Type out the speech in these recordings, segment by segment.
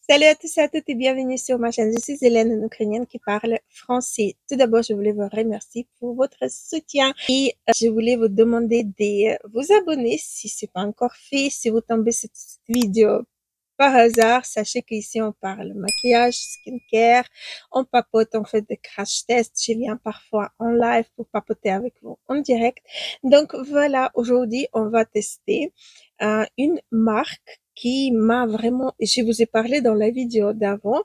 Salut à tous et à toutes et bienvenue sur ma chaîne. Je suis Hélène, une Ukrainienne qui parle français. Tout d'abord, je voulais vous remercier pour votre soutien et je voulais vous demander de vous abonner si c'est pas encore fait. Si vous tombez sur cette vidéo par hasard, sachez qu'ici on parle maquillage, skincare, on papote, on fait des crash tests. Je viens parfois en live pour papoter avec vous en direct. Donc voilà, aujourd'hui on va tester une marque qui m'a vraiment, je vous ai parlé dans la vidéo d'avant,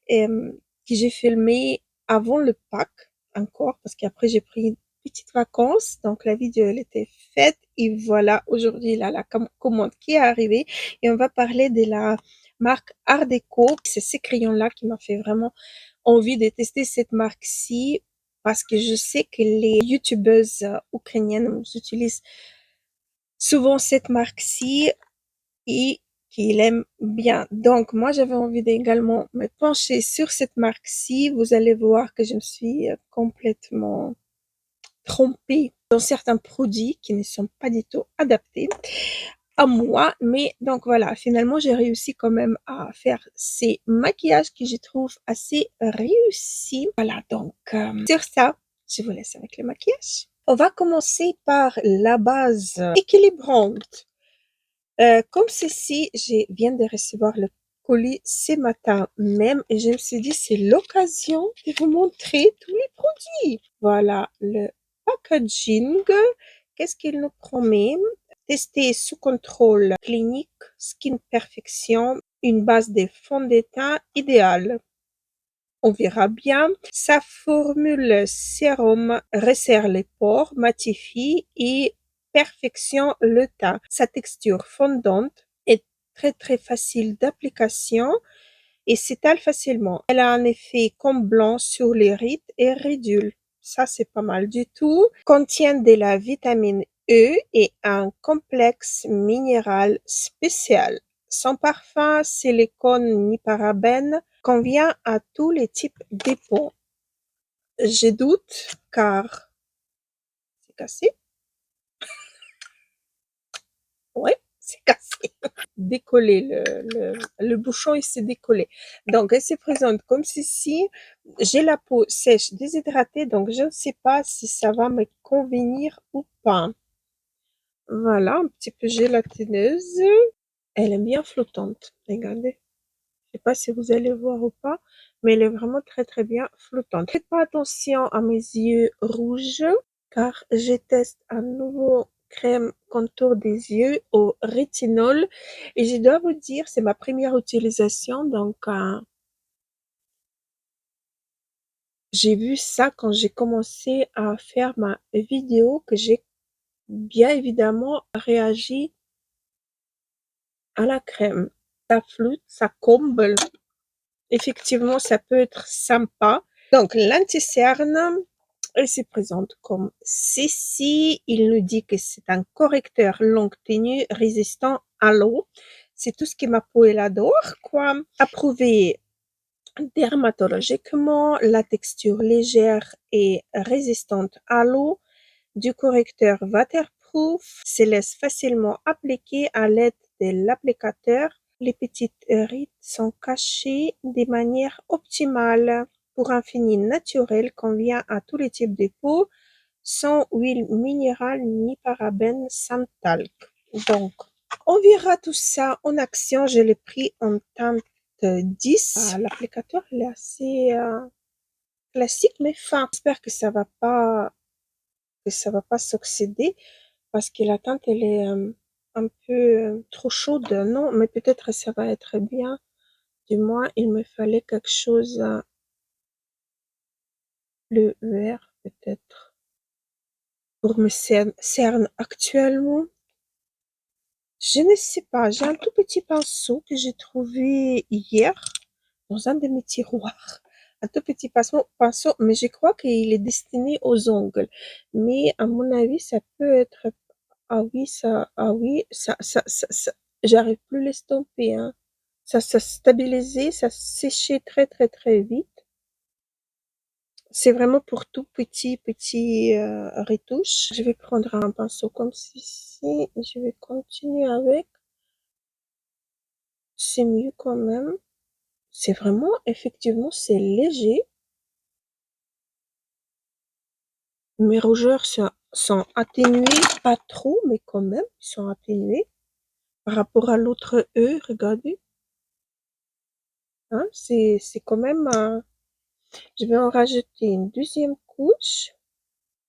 que j'ai filmé avant le Pâques encore, parce qu'après j'ai pris une petite vacance, donc la vidéo elle était faite et voilà, aujourd'hui là la commande qui est arrivée et on va parler de la marque Art Deco. C'est ces crayons-là qui m'a fait vraiment envie de tester cette marque-ci parce que je sais que les youtubeuses ukrainiennes utilisent souvent cette marque-ci et qu'il aime bien. Donc, moi, j'avais envie d'également me pencher sur cette marque-ci. Vous allez voir que je me suis complètement trompée dans certains produits qui ne sont pas du tout adaptés à moi. Mais donc voilà, finalement, j'ai réussi quand même à faire ces maquillages que je trouve assez réussis. Voilà, donc sur ça, je vous laisse avec le maquillage. On va commencer par la base équilibrante. Comme ceci, je viens de recevoir le colis ce matin même et je me suis dit c'est l'occasion de vous montrer tous les produits. Voilà le packaging. Qu'est-ce qu'il nous promet? Tester sous contrôle clinique, Skin Perfection, une base de fond de teint idéale. On verra bien. Sa formule sérum resserre les pores, matifie et perfectionne le teint. Sa texture fondante est très très facile d'application et s'étale facilement. Elle a un effet comblant sur les rides et ridules. Ça, c'est pas mal du tout. Contient de la vitamine E et un complexe minéral spécial. Sans parfum, silicone ni parabènes, convient à tous les types de peau. Je doute car c'est cassé. Ouais, c'est cassé. Décollé, le bouchon il s'est décollé. Donc elle se présente comme ceci. J'ai la peau sèche, déshydratée, donc je ne sais pas si ça va me convenir ou pas. Voilà, un petit peu gélatineuse. Elle est bien flottante. Regardez. Je sais pas si vous allez voir ou pas, mais elle est vraiment très très bien flottante. Faites pas attention à mes yeux rouges, car je teste un nouveau crème contour des yeux au rétinol et je dois vous dire, c'est ma première utilisation, donc j'ai vu ça quand j'ai commencé à faire ma vidéo que j'ai bien évidemment réagi à la crème. Ça floute, ça comble. Effectivement, ça peut être sympa. Donc, l'anti-cerne, elle se présente comme ceci. Il nous dit que c'est un correcteur longue tenue résistant à l'eau. C'est tout ce que ma peau elle adore, quoi. Approuvé dermatologiquement, la texture légère et résistante à l'eau, du correcteur waterproof, se laisse facilement appliquer à l'aide de l'applicateur. Les petites rides sont cachées de manière optimale pour un fini naturel convient à tous les types de peau, sans huile minérale ni parabènes, sans talc. Donc, on verra tout ça en action. Je l'ai pris en teinte 10. L'applicateur il est assez classique mais fin. J'espère que ça va pas s'oxyder parce que la teinte elle est un peu trop chaude. Non, mais peut-être ça va être bien. Du moins, il me fallait quelque chose plus vert peut-être pour me cerne actuellement. Je ne sais pas, j'ai un tout petit pinceau que j'ai trouvé hier dans un de mes tiroirs. Un tout petit pinceau, mais je crois qu'il est destiné aux ongles. Mais à mon avis, ça peut être... Ah oui, j'arrive plus à l'estomper, hein. Ça stabilisait, ça séchait très très très vite. C'est vraiment pour tout petit retouche. Je vais prendre un pinceau comme ceci. Je vais continuer avec. C'est mieux quand même. C'est vraiment, effectivement, c'est léger. Mes rougeurs sont atténuées, pas trop, mais quand même, ils sont atténués par rapport à l'autre œil, regardez, hein, c'est quand même, je vais en rajouter une deuxième couche.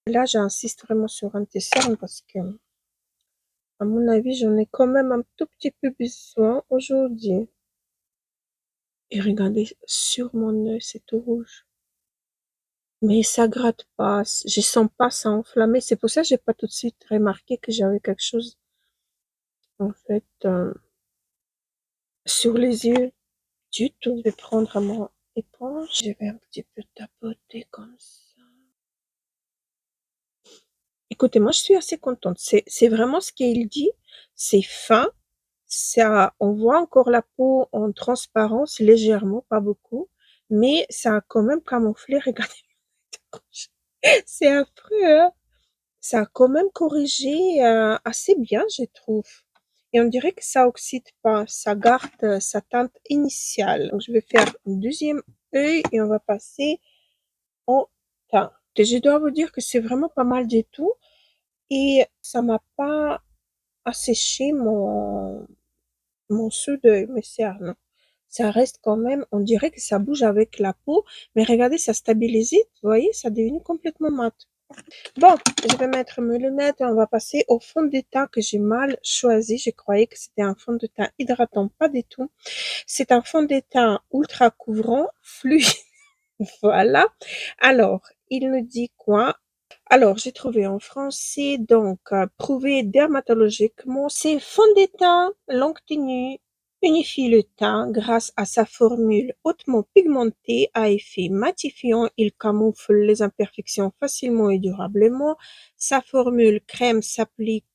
Là, j'insiste vraiment sur un dessert parce que, à mon avis, j'en ai quand même un tout petit peu besoin aujourd'hui. Et regardez, sur mon œil, c'est tout rouge. Mais ça gratte pas, je sens pas ça enflammé. C'est pour ça que j'ai pas tout de suite remarqué que j'avais quelque chose, en fait, sur les yeux du tout. Je vais prendre mon éponge, je vais un petit peu tapoter comme ça. Écoutez, moi, je suis assez contente. C'est vraiment ce qu'il dit. C'est fin. Ça, on voit encore la peau en transparence légèrement, pas beaucoup, mais ça a quand même camouflé. Regardez, c'est affreux, hein? Ça a quand même corrigé assez bien, je trouve. Et on dirait que ça oxyde pas, ça garde sa teinte initiale. Donc, je vais faire un deuxième œil et on va passer au teint. Et je dois vous dire que c'est vraiment pas mal du tout et ça m'a pas asséché mon sous d'œil, mes cernes. Ça reste quand même, on dirait que ça bouge avec la peau, mais regardez, ça stabilise, vous voyez, ça devient complètement mat. Bon, je vais mettre mes lunettes et on va passer au fond de teint que j'ai mal choisi. Je croyais que c'était un fond de teint hydratant, pas du tout. C'est un fond de teint ultra couvrant, fluide. Voilà. Alors, il nous dit quoi? Alors, j'ai trouvé en français, donc, prouvé dermatologiquement, c'est fond de teint longue tenue, unifie le teint grâce à sa formule hautement pigmentée à effet matifiant, il camoufle les imperfections facilement et durablement. Sa formule crème s'applique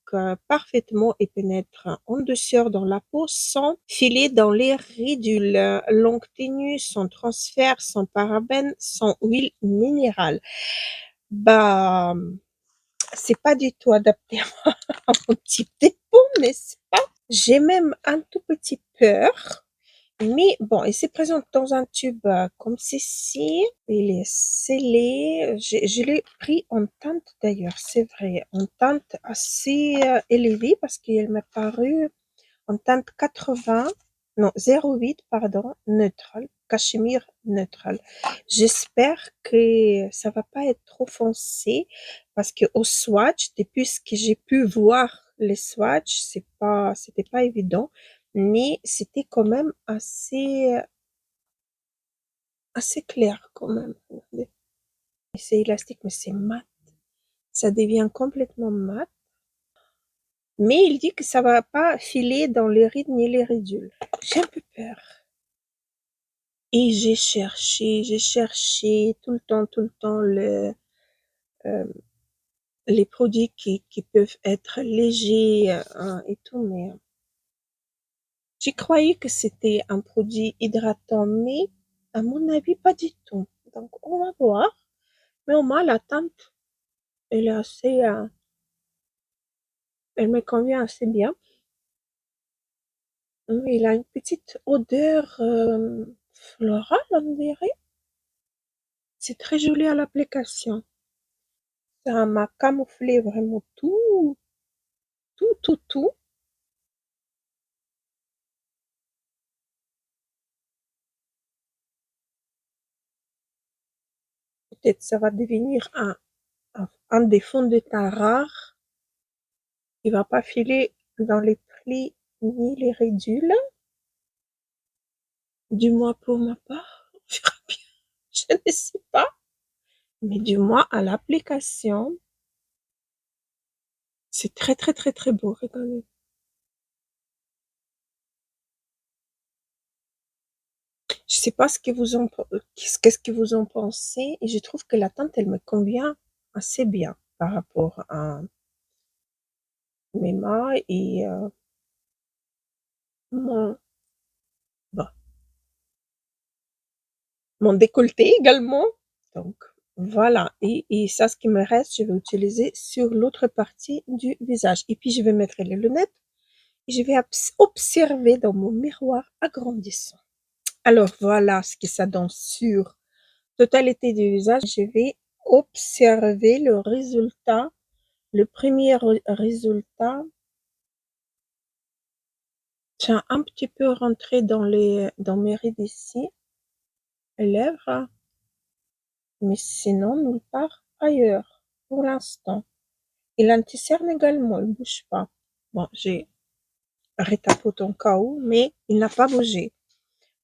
parfaitement et pénètre en douceur dans la peau sans filer dans les ridules. Longue tenue, sans transfert, sans parabènes, sans huile minérale. Bah, c'est pas du tout adapté à mon type de peau, n'est-ce pas? J'ai même un tout petit peur, mais bon, il se présente dans un tube comme ceci. Il est scellé. Je l'ai pris en teinte d'ailleurs, c'est vrai, en teinte assez élevée parce qu'il m'a paru en teinte 80, non, 08, pardon, neutral, cachemire neutral. J'espère que ça va pas être trop foncé parce que au swatch, depuis ce que j'ai pu voir les swatchs, c'était pas évident, mais c'était quand même assez clair quand même. Regardez. C'est élastique, mais c'est mat. Ça devient complètement mat. Mais il dit que ça va pas filer dans les rides ni les ridules. J'ai un peu peur. Et j'ai cherché tout le temps euh, les produits qui peuvent être légers hein, et tout, mais j'ai croyais que c'était un produit hydratant, mais à mon avis, pas du tout. Donc, on va voir. Mais au moins, la teinte, elle est assez, elle me convient assez bien. Il a une petite odeur florale, on dirait. C'est très joli à l'application. Ça m'a camouflé vraiment tout, tout, tout, tout. Peut-être ça va devenir un des fonds de teint rares. Il va pas filer dans les plis ni les ridules. Du moins pour ma part. On verra bien. Je ne sais pas. Mais du moins à l'application, c'est très, très, très, très beau. Regardez. Je sais pas ce que qu'est-ce que vous en pensez. Et je trouve que la teinte, elle me convient assez bien par rapport à mes mains et mon, bon, mon décolleté également. Donc, voilà. Et ça, ce qui me reste, je vais utiliser sur l'autre partie du visage. Et puis, je vais mettre les lunettes et je vais observer dans mon miroir agrandissant. Alors voilà ce que ça donne sur totalité du visage. Je vais observer le résultat. Le premier résultat, tiens, un petit peu rentré dans mes rides ici, les lèvres, mais sinon nulle part ailleurs pour l'instant. Et l'anti-cerne également, il ne bouge pas. Bon, j'ai retapoté en cas où, mais il n'a pas bougé.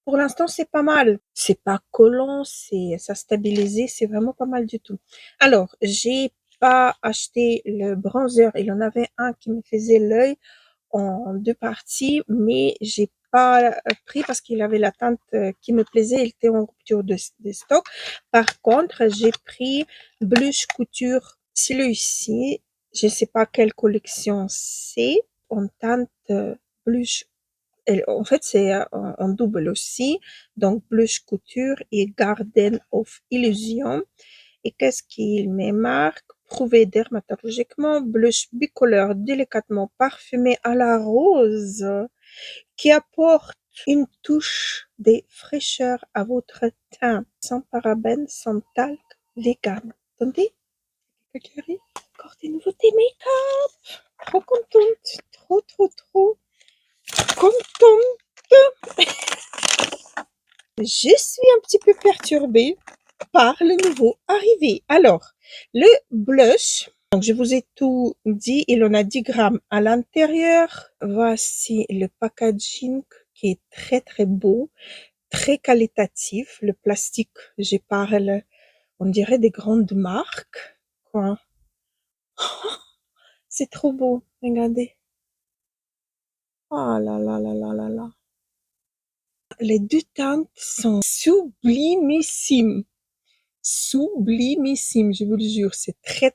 Pour l'instant, c'est pas mal. C'est pas collant, ça stabilisé, c'est vraiment pas mal du tout. Alors, j'ai pas acheté le bronzer. Il y en avait un qui me faisait l'œil en deux parties, mais j'ai pas pris parce qu'il avait la teinte qui me plaisait. Il était en rupture de stock. Par contre, j'ai pris Blush Couture, celui-ci. Je sais pas quelle collection c'est, en teinte blush. En fait, c'est en double aussi. Donc, Blush Couture et Garden of Illusion. Et qu'est-ce qu'il me marque? Prouvé dermatologiquement, blush bicolore délicatement parfumé à la rose qui apporte une touche de fraîcheur à votre teint, sans parabènes, sans talc, vegan. Attendez, quelqu'un qui arrive? Encore des nouveautés make-up. Trop contente, trop contente. Je suis un petit peu perturbée par le nouveau arrivé. Alors, le blush, donc je vous ai tout dit, il en a 10 grammes à l'intérieur. Voici le packaging qui est très beau, très qualitatif. Le plastique, je parle, on dirait des grandes marques, quoi. C'est trop beau, regardez. Oh là là là là là là. Les deux teintes sont sublimissimes. Sublimissime, je vous le jure, c'est très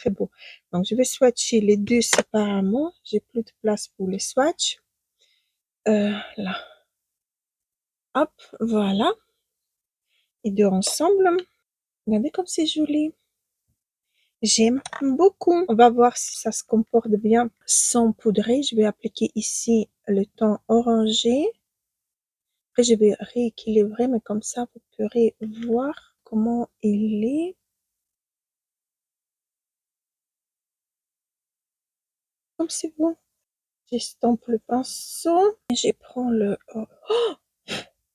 beau. Donc, je vais swatcher les deux séparément. J'ai plus de place pour les swatchs. Là. Hop, voilà. Les deux ensemble. Regardez comme c'est joli. J'aime beaucoup. On va voir si ça se comporte bien sans poudrer. Je vais appliquer ici le ton orangé. Après, je vais rééquilibrer, mais comme ça, vous pourrez voir comment il est. Comme c'est beau. J'estompe le pinceau et je prends le... Oh,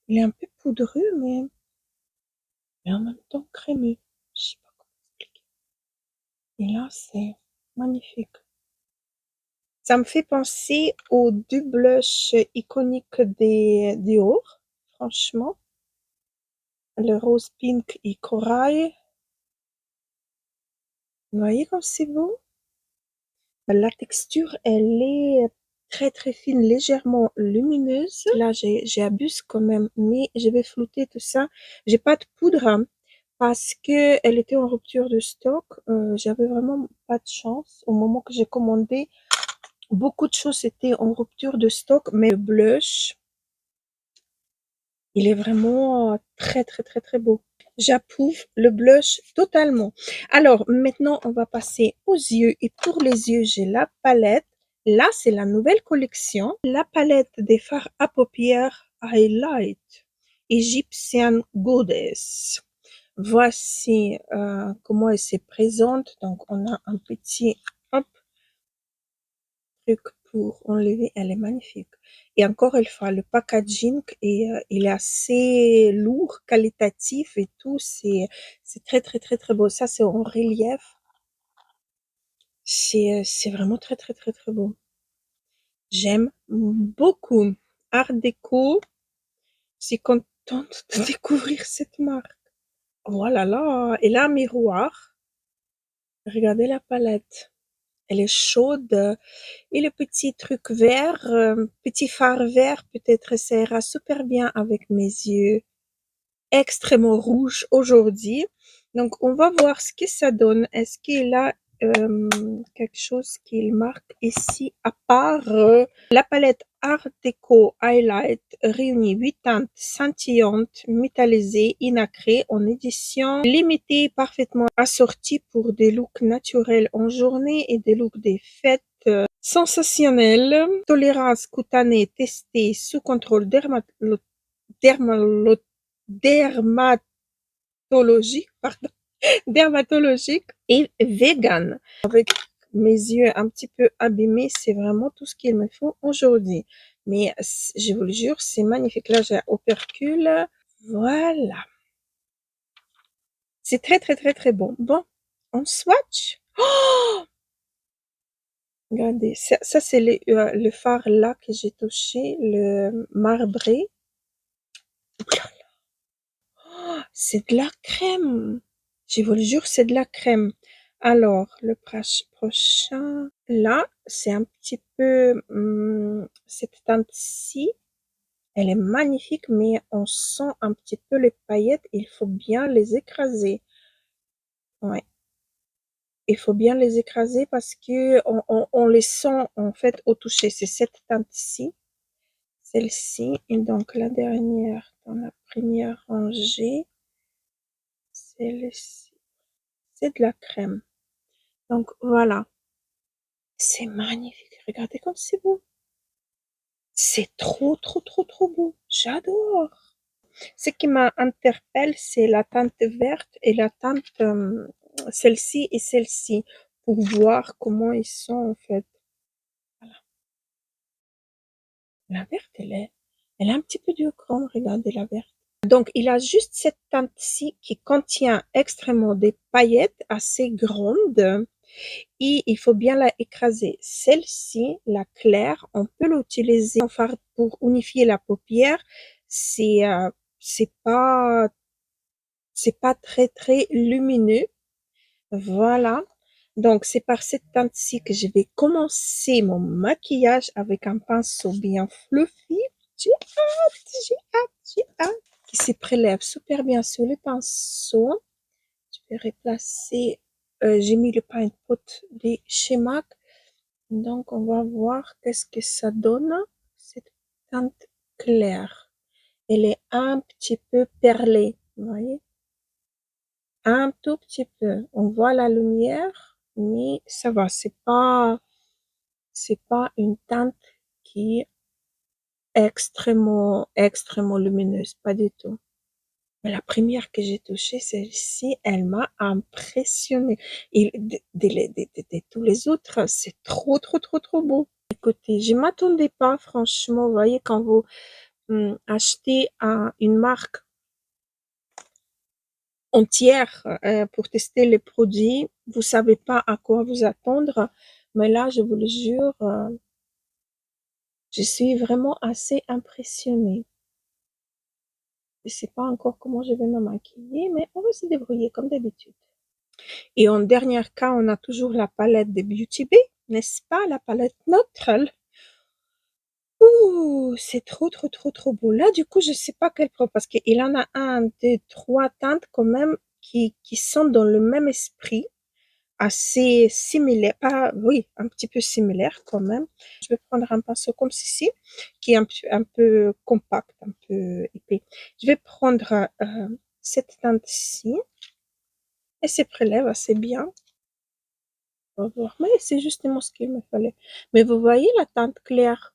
il est un peu poudreux, mais en même temps crémeux. Je sais pas comment expliquer. Et là, c'est magnifique. Ça me fait penser aux deux blushs iconiques des Dior, franchement. Le rose pink et corail. Vous voyez comme c'est beau? La texture, elle est très fine, légèrement lumineuse. Là, j'abuse quand même, mais je vais flouter tout ça. J'ai pas de poudre hein, parce que elle était en rupture de stock. J'avais vraiment pas de chance. Au moment que j'ai commandé, beaucoup de choses étaient en rupture de stock, mais le blush, il est vraiment très beau. J'approuve le blush totalement. Alors, maintenant, on va passer aux yeux. Et pour les yeux, j'ai la palette. Là, c'est la nouvelle collection. La palette des fards à paupières Highlight Egyptian Goddess. Voici comment elle se présente. Donc, on a un petit hop, truc pour enlever. Elle est magnifique. Et encore une fois, le packaging il est assez lourd, qualitatif et tout. C'est très beau. Ça, c'est en relief. C'est vraiment très beau. J'aime beaucoup. Art déco. Je suis contente de découvrir cette marque. Oh là là. Et là, un miroir. Regardez la palette. Elle est chaude. Et le petit truc vert, petit fard vert, peut-être ça ira super bien avec mes yeux extrêmement rouges aujourd'hui. Donc, on va voir ce que ça donne. Est-ce qu'il a quelque chose qu'il marque ici à part la palette Art Deco Highlight réunit 8 teintes scintillantes, métallisées, nacrées en édition limitée, parfaitement assorties pour des looks naturels en journée et des looks des fêtes sensationnels. Tolérance cutanée testée sous contrôle dermalo dermatologique, pardon, dermatologique et vegan. Avec mes yeux un petit peu abîmés, c'est vraiment tout ce qu'il me faut aujourd'hui. Mais je vous le jure, c'est magnifique. Là, j'ai opercule. Voilà. C'est très, très, très, très bon. Bon, on swatch. Oh, regardez, ça c'est le fard là que j'ai touché, le marbré. Oh, c'est de la crème. Je vous le jure, c'est de la crème. Alors, le prochain, là, c'est un petit peu, cette teinte-ci, elle est magnifique, mais on sent un petit peu les paillettes. Il faut bien les écraser. Ouais. Il faut bien les écraser parce que on les sent en fait au toucher. C'est cette teinte-ci, celle-ci, et donc la dernière dans la première rangée, celle-ci. C'est de la crème. Donc voilà, c'est magnifique. Regardez comme c'est beau. C'est trop, trop, trop, trop beau. J'adore. Ce qui m'interpelle, c'est la teinte verte et la teinte, celle-ci et celle-ci, pour voir comment ils sont en fait. Voilà. La verte, elle est un petit peu du chrome, regardez la verte. Donc, il a juste cette teinte-ci qui contient extrêmement des paillettes assez grandes et il faut bien la écraser. Celle-ci, la claire, on peut l'utiliser en fard pour unifier la paupière. C'est c'est pas c'est pas très très lumineux. Voilà. Donc c'est par cette teinte-ci que je vais commencer mon maquillage avec un pinceau bien fluffy. J'ai hâte, j'ai hâte, j'ai hâte. Qui se prélève super bien sur le pinceau. Je vais replacer. J'ai mis le paint pot de chez MAC. Donc, on va voir qu'est-ce que ça donne. Cette teinte claire. Elle est un petit peu perlée. Vous voyez? Un tout petit peu. On voit la lumière, mais ça va. C'est pas une teinte qui est extrêmement, extrêmement lumineuse. Pas du tout. Mais la première que j'ai touchée, celle-ci, elle m'a impressionnée. Et de tous les autres, c'est trop, trop, trop, trop beau. Écoutez, je m'attendais pas, franchement. Vous voyez, quand vous achetez une marque entière pour tester les produits, vous savez pas à quoi vous attendre. Mais là, je vous le jure, je suis vraiment assez impressionnée. Je sais pas encore comment je vais me maquiller, mais on va se débrouiller comme d'habitude. Et en dernier cas, on a toujours la palette de Beauty Bay, n'est-ce pas? La palette neutre. Ouh, c'est trop, trop, trop, trop beau. Là, du coup, je sais pas quel prendre parce qu'il en a un, deux, trois teintes quand même qui sont dans le même esprit, assez similaire, pas, oui, un petit peu similaire quand même. Je vais prendre un pinceau comme ceci, qui est un peu compact, un peu épais. Je vais prendre cette teinte-ci et se prélève assez bien. On va voir. Mais c'est justement ce qu'il me fallait. Mais vous voyez la teinte claire,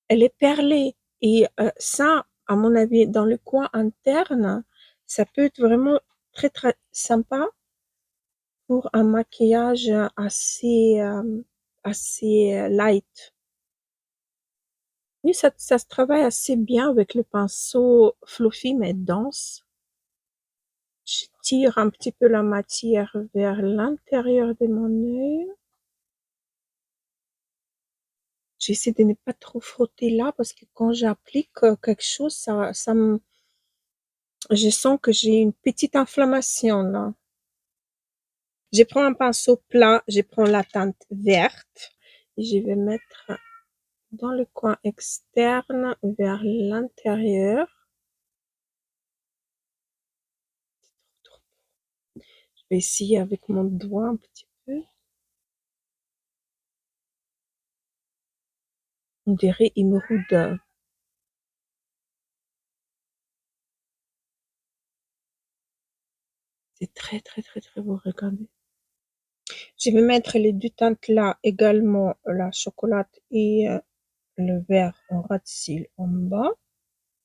elle est perlée. Et ça, à mon avis, dans le coin interne, ça peut être vraiment très très sympa pour un maquillage assez light. Oui, ça se travaille assez bien avec le pinceau fluffy mais dense. Je tire un petit peu la matière vers l'intérieur de mon œil. J'essaie de ne pas trop frotter là parce que quand j'applique quelque chose, je sens que j'ai une petite inflammation là. Je prends un pinceau plat, je prends la teinte verte et je vais mettre dans le coin externe vers l'intérieur. Je vais essayer avec mon doigt un petit peu. On dirait émeraude. C'est très très très très beau, regardez. Je vais mettre les deux teintes là également, la chocolat et le vert en ras de cils en bas.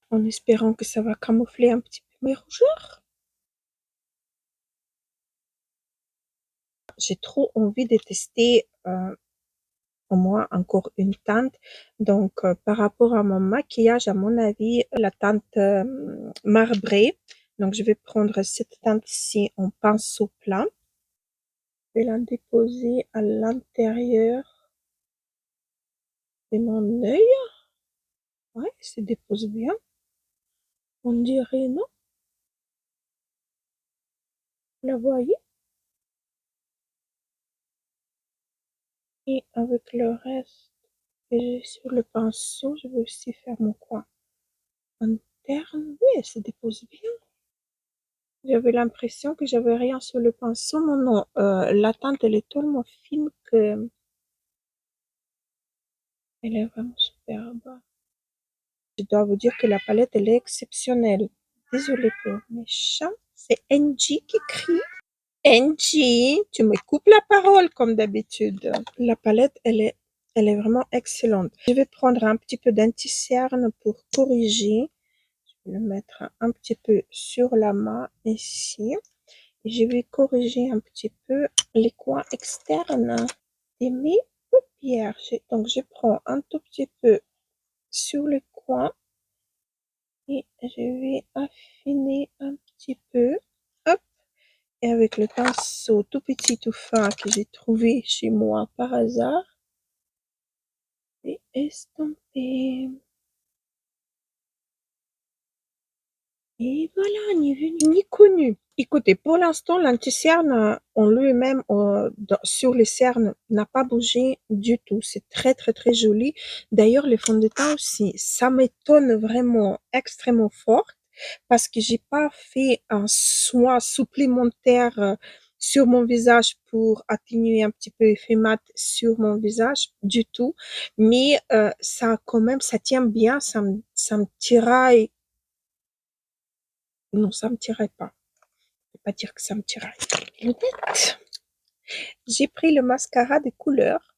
en espérant que ça va camoufler un petit peu mes rougeurs. J'ai trop envie de tester au moins encore une teinte. Donc, par rapport à mon maquillage, à mon avis, la teinte marbrée. Donc, je vais prendre cette teinte-ci en pinceau plat. Je vais la déposer à l'intérieur de mon œil. Ouais, elle se dépose bien. On dirait, non? La voyez? Et avec le reste que j'ai sur le pinceau, je vais aussi faire mon coin interne. Oui, elle se dépose bien. J'avais l'impression que j'avais rien sur le pinceau, mais non, la teinte, elle est tellement fine que elle est vraiment superbe. Je dois vous dire que la palette, elle est exceptionnelle. Désolée pour mes chats. C'est NG qui crie. NG, tu me coupes la parole comme d'habitude. La palette, elle est vraiment excellente. Je vais prendre un petit peu d'anti-cerne pour corriger. Je vais le mettre un petit peu sur la main ici. Et je vais corriger un petit peu les coins externes de mes paupières. Donc, je prends un tout petit peu sur le coin et je vais affiner un petit peu. Hop. Et avec le pinceau tout petit, tout fin que j'ai trouvé chez moi par hasard, je vais estomper. Et voilà, ni vu ni connu. Écoutez, pour l'instant, l'anti-cerne en lui-même, sur les cernes, n'a pas bougé du tout. C'est très, très, très joli. D'ailleurs, les fonds de teint aussi, ça m'étonne vraiment extrêmement fort parce que j'ai pas fait un soin supplémentaire sur mon visage pour atténuer un petit peu l'effet mat sur mon visage du tout. Mais ça, quand même, ça tient bien, ça me tiraille. Non, ça me tiraille pas. Je vais pas dire que ça me tiraille. Lunettes. J'ai pris le mascara des couleurs.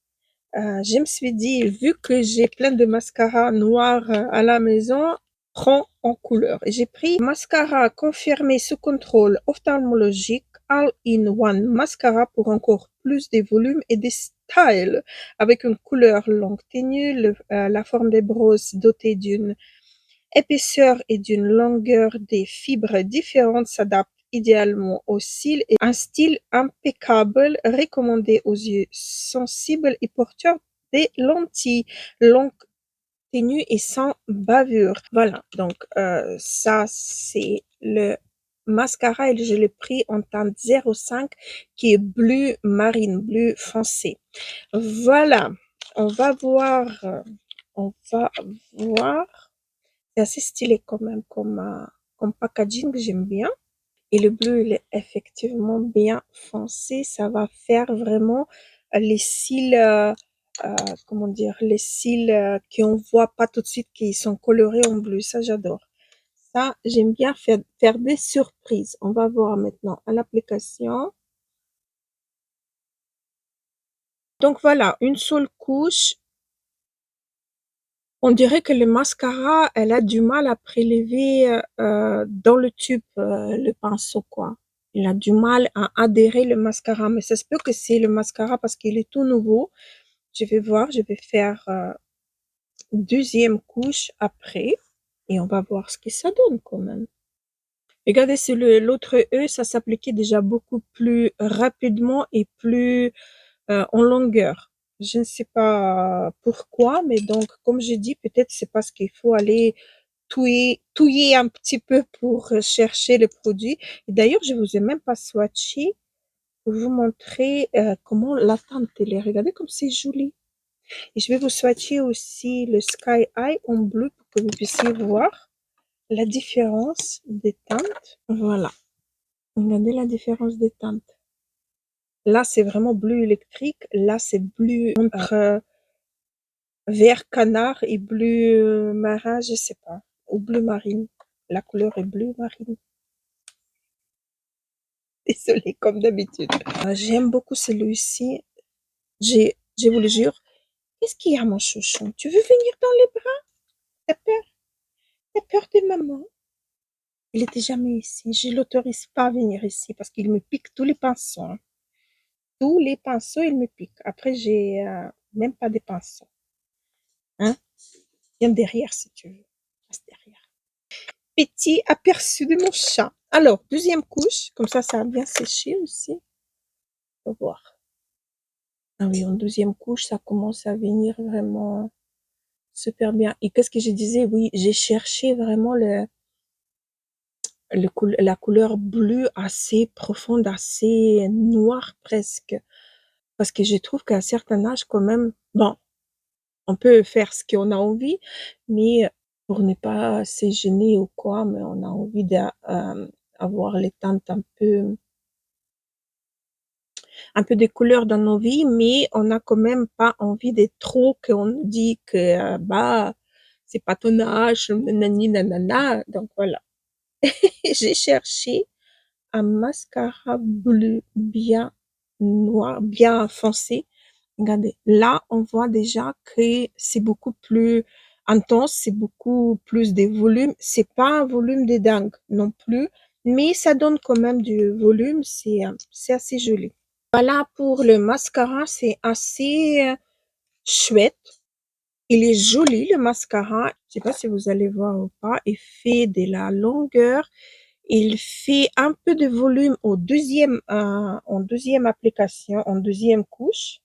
Je me suis dit, vu que j'ai plein de mascara noirs à la maison, prends en couleur. J'ai pris mascara confirmé sous contrôle ophtalmologique All-in-One mascara pour encore plus de volume et de style, avec une couleur longue ténue, la forme des brosses dotée d'une épaisseur et d'une longueur des fibres différentes s'adapte idéalement aux cils et un style impeccable recommandé aux yeux sensibles et porteurs des lentilles longues, ténues et sans bavure. Voilà, donc ça c'est le mascara et je l'ai pris en teinte 05 qui est bleu marine, bleu foncé. Voilà, on va voir, on va voir. C'est assez stylé quand même comme packaging, j'aime bien. Et le bleu, il est effectivement bien foncé. Ça va faire vraiment les cils, comment dire, les cils qu'on voit pas tout de suite, qui sont colorés en bleu. Ça, j'adore. Ça, j'aime bien faire des surprises. On va voir maintenant à l'application. Donc voilà, une seule couche. On dirait que le mascara, elle a du mal à prélever dans le tube le pinceau, quoi. Il a du mal à adhérer le mascara, mais ça se peut que c'est le mascara parce qu'il est tout nouveau. Je vais voir, je vais faire deuxième couche après et on va voir ce que ça donne quand même. Regardez, sur l'autre œil, ça s'appliquait déjà beaucoup plus rapidement et plus en longueur. Je ne sais pas pourquoi, mais donc, comme j'ai dit, peut-être c'est parce qu'il faut aller touiller un petit peu pour chercher le produit. Et d'ailleurs, je vous ai même pas swatché pour vous montrer comment la teinte elle est. Regardez comme c'est joli. Et je vais vous swatcher aussi le Sky Eye en bleu pour que vous puissiez voir la différence des teintes. Voilà. Regardez la différence des teintes. Là, c'est vraiment bleu électrique. Là, c'est bleu entre vert canard et bleu marin, je sais pas. Ou bleu marine. La couleur est bleu marine. Désolée, comme d'habitude. J'aime beaucoup celui-ci. Je vous le jure. Qu'est-ce qu'il y a, mon chouchon? Tu veux venir dans les bras? T'as peur? peur de maman. Il était jamais ici. Je l'autorise pas à venir ici parce qu'il me pique tous les pinceaux, hein. Tous les pinceaux, il me pique. Après, j'ai même pas de pinceaux. Hein? Viens derrière si tu veux. Reste derrière. Petit aperçu de mon chat. Alors, deuxième couche. Comme ça a bien séché aussi. On va voir. Ah oui, en deuxième couche, ça commence à venir vraiment super bien. Et qu'est-ce que je disais? Oui, j'ai cherché vraiment la couleur bleue assez profonde, assez noire presque. Parce que je trouve qu'à un certain âge, quand même, bon, on peut faire ce qu'on a envie, mais pour ne pas se gêner ou quoi, mais on a envie d'avoir les teintes un peu de couleur dans nos vies, mais on n'a quand même pas envie de trop qu'on nous dit que, bah, c'est pas ton âge, nanani, nanana. Donc voilà. J'ai cherché un mascara bleu bien noir, bien foncé. Regardez, là, on voit déjà que c'est beaucoup plus intense, c'est beaucoup plus de volume. C'est pas un volume de dingue non plus, mais ça donne quand même du volume. C'est assez joli. Voilà pour le mascara, c'est assez chouette. Il est joli le mascara. Je sais pas si vous allez voir ou pas. Il fait de la longueur. Il fait un peu de volume en deuxième application, en deuxième couche,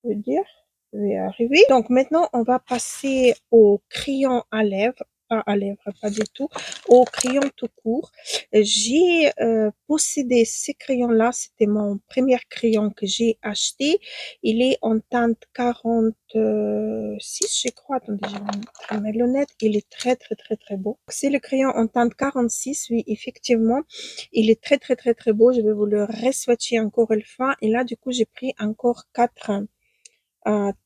je veux dire. Je vais arriver. Donc maintenant, on va passer au crayon à lèvres. Pas à lèvres, pas du tout. Au crayon tout court. J'ai possédé ces crayons-là. C'était mon premier crayon que j'ai acheté. Il est en teinte 46, je crois. Attendez, je vais mettre mes lunettes. Il est très, très, très, très beau. C'est le crayon en teinte 46. Oui, effectivement. Il est très, très, très, très beau. Je vais vous le reswatcher encore une fois. Et là, du coup, j'ai pris encore 4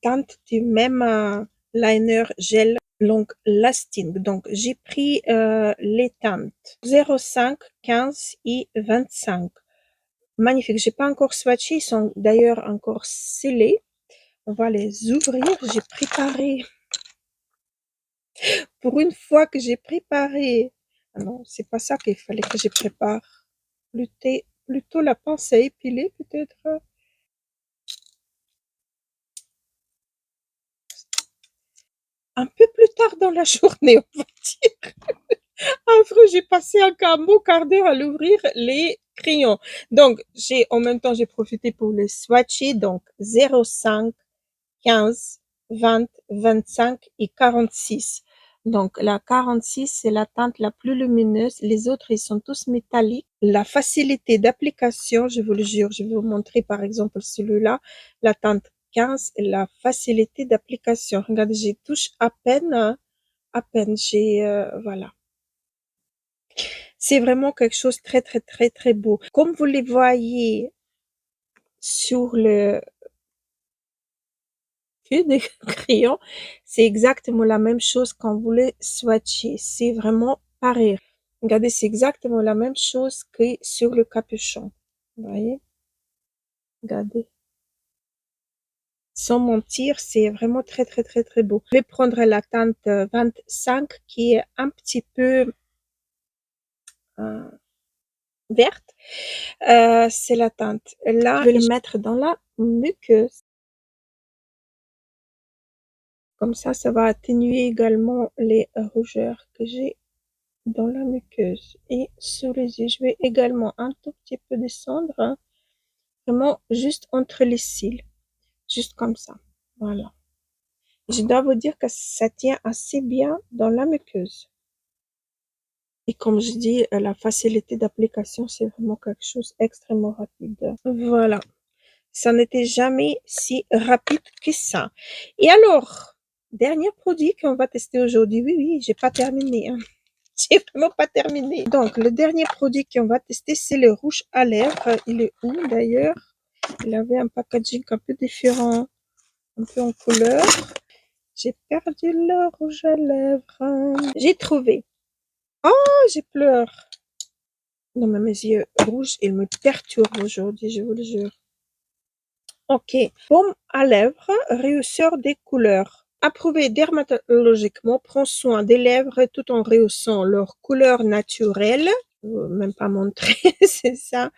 teinte du même liner gel long lasting. Donc, j'ai pris les teintes 05, 15 et 25. Magnifique. J'ai pas encore swatché. Ils sont d'ailleurs encore scellés. On va les ouvrir. J'ai préparé, pour une fois que j'ai préparé, ah non, c'est pas ça qu'il fallait que je prépare. Plutôt la pince à épiler, peut-être. Un peu plus tard dans la journée, on va dire. Affreux, j'ai passé un bon quart d'heure à l'ouvrir les crayons. Donc, en même temps, j'ai profité pour les swatcher. Donc, 0,5, 15, 20, 25 et 46. Donc, la 46, c'est la teinte la plus lumineuse. Les autres, ils sont tous métalliques. La facilité d'application, je vous le jure, je vais vous montrer par exemple celui-là, la teinte 15, la facilité d'application. Regardez, j'y touche à peine, hein, à peine. Voilà. C'est vraiment quelque chose de très, très, très, très beau. Comme vous les voyez sur le fil des crayons, c'est exactement la même chose quand vous les swatchez. C'est vraiment pareil. Regardez, c'est exactement la même chose que sur le capuchon. Vous voyez? Regardez. Sans mentir, c'est vraiment très, très, très, très beau. Je vais prendre la teinte 25 qui est un petit peu euh, verte. C'est la teinte. Là, je vais le mettre dans la muqueuse. Comme ça va atténuer également les rougeurs que j'ai dans la muqueuse et sur les yeux. Je vais également un tout petit peu descendre, hein, vraiment juste entre les cils, juste comme ça. Voilà. Je dois vous dire que ça tient assez bien dans la muqueuse. Et comme je dis, la facilité d'application, c'est vraiment quelque chose d'extrêmement rapide. Voilà. Ça n'était jamais si rapide que ça. Et alors, dernier produit qu'on va tester aujourd'hui. Oui, oui, j'ai pas terminé, hein. J'ai vraiment pas terminé. Donc, le dernier produit qu'on va tester, c'est le rouge à lèvres. Il est où d'ailleurs? Il avait un packaging un peu différent, un peu en couleur. J'ai perdu le rouge à lèvres. J'ai trouvé. Oh, j'ai pleuré. Non, mais mes yeux rouges, ils me perturbent aujourd'hui, je vous le jure. Ok, baume à lèvres, réussir des couleurs. approuvé dermatologiquement, prend soin des lèvres tout en rehaussant leur couleur naturelle. Même pas montrer, c'est ça.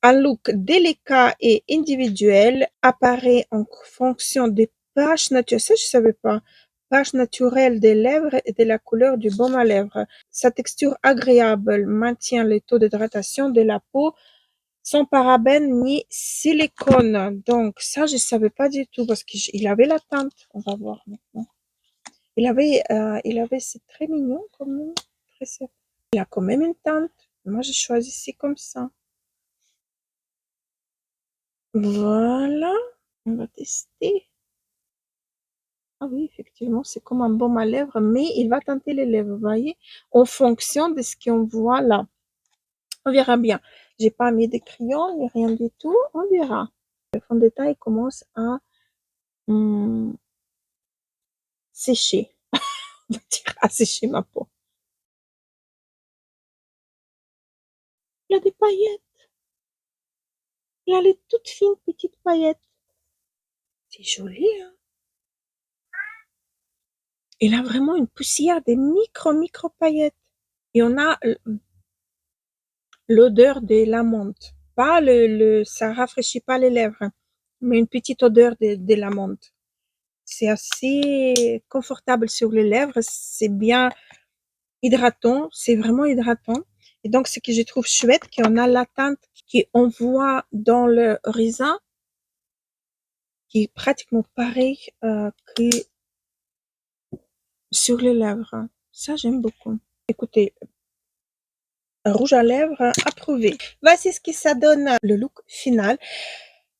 Un look délicat et individuel apparaît en fonction des pH naturelles. Ça, je savais pas. pH naturel des lèvres et de la couleur du baume à lèvres. Sa texture agréable maintient le taux d'hydratation de la peau sans parabènes ni silicone. Donc, ça, je savais pas du tout parce qu'il avait la teinte. On va voir maintenant. C'est très mignon quand même. Très sympa. Il a quand même une teinte. Moi, j'ai choisi ici comme ça. Voilà. On va tester. Ah oui, effectivement, c'est comme un baume à lèvres, mais il va teinter les lèvres, vous voyez, en fonction de ce qu'on voit là. On verra bien. J'ai pas mis de crayon ni rien du tout. On verra. Le fond de teint il commence à hum, sécher. On va dire à sécher ma peau. Il a des paillettes. Il a les toutes fines petites paillettes. C'est joli, hein? Il a vraiment une poussière des micro paillettes. Et on a l'odeur de l'amande. Pas ça rafraîchit pas les lèvres, hein, mais une petite odeur de l'amande. C'est assez confortable sur les lèvres, c'est bien hydratant, c'est vraiment hydratant. Et donc, ce que je trouve chouette, qu'on a la teinte qu'on voit dans le raisin, qui est pratiquement pareil que sur les lèvres. Ça, j'aime beaucoup. Écoutez, rouge à lèvres approuvé. Voici ce que ça donne le look final.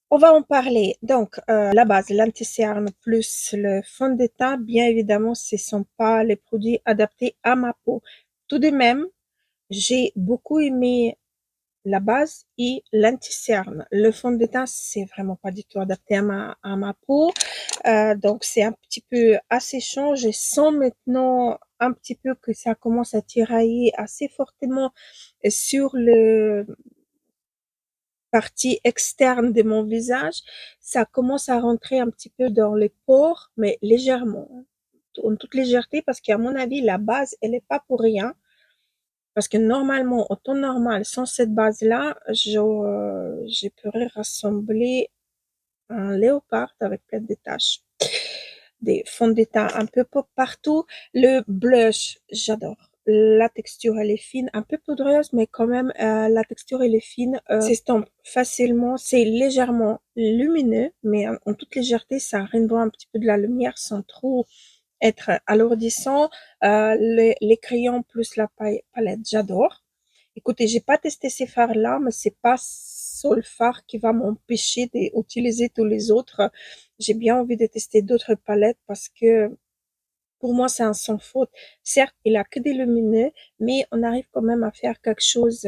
On va en parler. Donc, la base, l'anti-cerne plus le fond de teint, bien évidemment, ce ne sont pas les produits adaptés à ma peau. Tout de même, j'ai beaucoup aimé la base et l'anti-cerne. Le fond de teint, c'est vraiment pas du tout adapté à ma peau. Donc, c'est un petit peu asséchant. Je sens maintenant un petit peu que ça commence à tirailler assez fortement sur le partie externe de mon visage, ça commence à rentrer un petit peu dans les pores, mais légèrement, en toute légèreté, parce qu'à mon avis, la base, elle n'est pas pour rien. Parce que normalement, au temps normal, sans cette base-là, je pourrais rassembler un léopard avec plein de taches. Des fonds de teint un peu pop partout. Le blush, j'adore. La texture, elle est fine, un peu poudreuse, mais quand même, la texture, elle est fine, s'estompe facilement. C'est légèrement lumineux, mais en toute légèreté, ça renvoie un petit peu de la lumière sans trop être alourdissant. Les crayons plus la palette, j'adore. Écoutez, j'ai pas testé ces fards-là, mais c'est pas seul fard qui va m'empêcher d'utiliser tous les autres. J'ai bien envie de tester d'autres palettes parce que pour moi, c'est un sans faute. Certes, il a que des lumineux, mais on arrive quand même à faire quelque chose.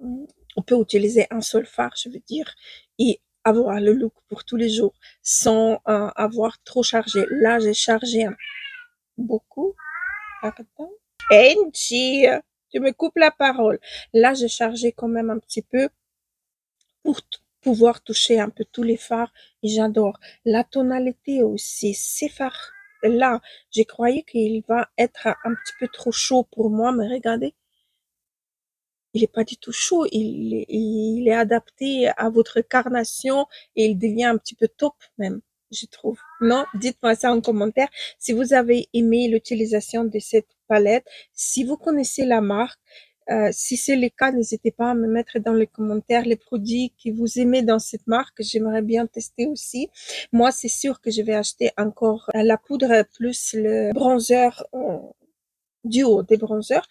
On peut utiliser un seul fard, je veux dire, et avoir le look pour tous les jours sans avoir trop chargé. Là, j'ai chargé beaucoup. Pardon. Angie, tu me coupes la parole. Là, j'ai chargé quand même un petit peu pour pouvoir toucher un peu tous les fards et j'adore. La tonalité aussi, ces fards là, j'ai croyais qu'il va être un petit peu trop chaud pour moi, mais regardez, il est pas du tout chaud, il est adapté à votre carnation et il devient un petit peu top même, je trouve. Non? Dites-moi ça en commentaire. Si vous avez aimé l'utilisation de cette palette, si vous connaissez la marque, si c'est le cas, n'hésitez pas à me mettre dans les commentaires les produits que vous aimez dans cette marque. J'aimerais bien tester aussi. Moi, c'est sûr que je vais acheter encore la poudre plus le bronzer duo des bronzers.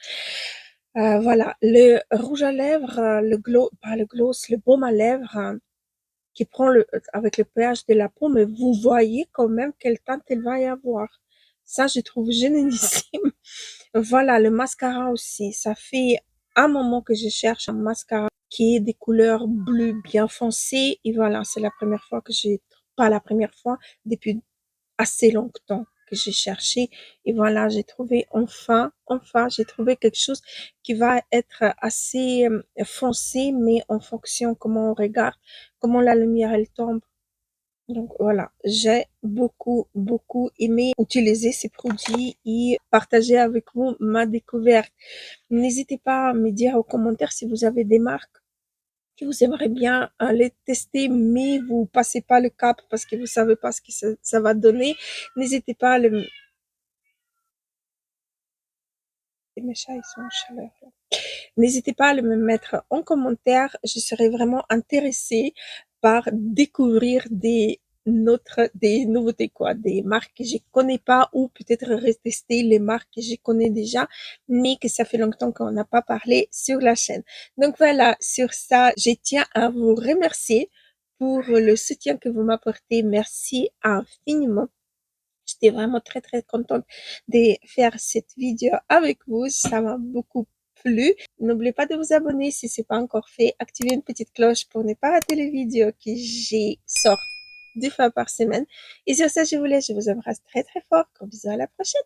Voilà, le rouge à lèvres, le glow, pas le gloss, le baume à lèvres qui prend avec le pH de la peau, mais vous voyez quand même quelle teinte il va y avoir. Ça, je trouve génialissime. Voilà, le mascara aussi. Ça fait un moment que je cherche un mascara qui est des couleurs bleues bien foncées. Et voilà, c'est la première fois pas la première fois, depuis assez longtemps que j'ai cherché et voilà, j'ai trouvé enfin, j'ai trouvé quelque chose qui va être assez foncé, mais en fonction comment on regarde, comment la lumière elle tombe. Donc voilà, j'ai beaucoup aimé utiliser ces produits et partager avec vous ma découverte. N'hésitez pas à me dire aux commentaires si vous avez des marques que vous aimeriez bien les tester, mais vous passez pas le cap parce que vous savez pas ce que ça va donner. N'hésitez pas à le... Mes chats, ils sont en chaleur. N'hésitez pas à le mettre en commentaire. Je serais vraiment intéressée par découvrir des nouveautés, quoi, des marques que je connais pas ou peut-être retester les marques que je connais déjà, mais que ça fait longtemps qu'on n'a pas parlé sur la chaîne. Donc voilà, sur ça, je tiens à vous remercier pour le soutien que vous m'apportez. Merci infiniment. J'étais vraiment très contente de faire cette vidéo avec vous. Ça m'a beaucoup plu. N'oubliez pas de vous abonner si ce n'est pas encore fait. Activez une petite cloche pour ne pas rater les vidéos que j'ai sort 2 fois par semaine. Et sur ça, je vous laisse. Je vous embrasse très fort. Gros bisous, à la prochaine.